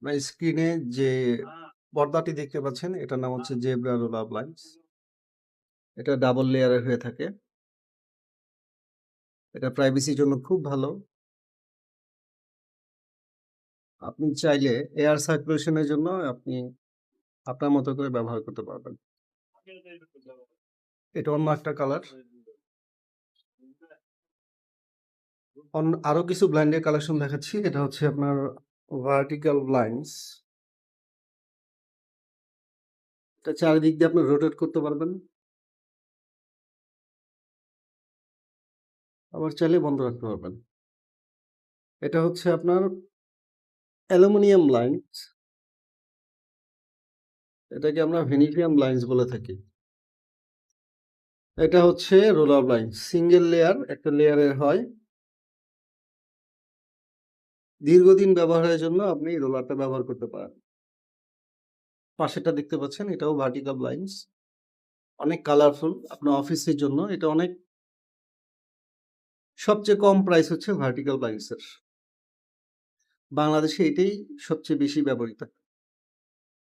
আপনার স্ক্রিনে যে পর্দাটি দেখতে পাচ্ছেন এটার নাম হচ্ছে জেব্রা রোলার ব্লাইন্ডস। এটা ডাবল লেয়ারের হয়ে থাকে। এটা প্রাইভেসির জন্য খুব ভালো। আপনি চাইলে এয়ার সার্কুলেশন এর জন্য আপনি আপনার মতো করে ব্যবহার করতে পারবেন। এটা অন্য একটা কালার। আরো কিছু ব্লাইন্ডের কালেকশন দেখাচ্ছি। এটা হচ্ছে আপনার ভার্টিক্যাল ব্লাইন্ডস। এটা চারিদিক দিয়ে আপনি রোটেট করতে পারবেন। আবার চাইলে বন্ধ রাখতে পারবেন। এটা হচ্ছে আপনার অ্যালুমিনিয়াম ব্লাইন্ডস। এটাকে আমরা ভেনিসিয়ান ব্লাইন্ডস বলে থাকি। এটা হচ্ছে রোলার ব্লাইন্ডস। সিঙ্গেল লেয়ার, একটা লেয়ারের হয়। দীর্ঘদিন ব্যবহারের জন্য আপনি রোলারটা ব্যবহার করতে পারেন। পাশেরটা দেখতে পাচ্ছেন এটাও ভার্টিক্যাল ব্লাইন্ডস। অনেক কালারফুল। আপনার অফিসের জন্য এটা অনেক সবচেয়ে কম প্রাইস হচ্ছে ভার্টিক্যাল ব্লাইন্ডস এর। বাংলাদেশে এটাই সবচেয়ে বেশি ব্যবহৃত।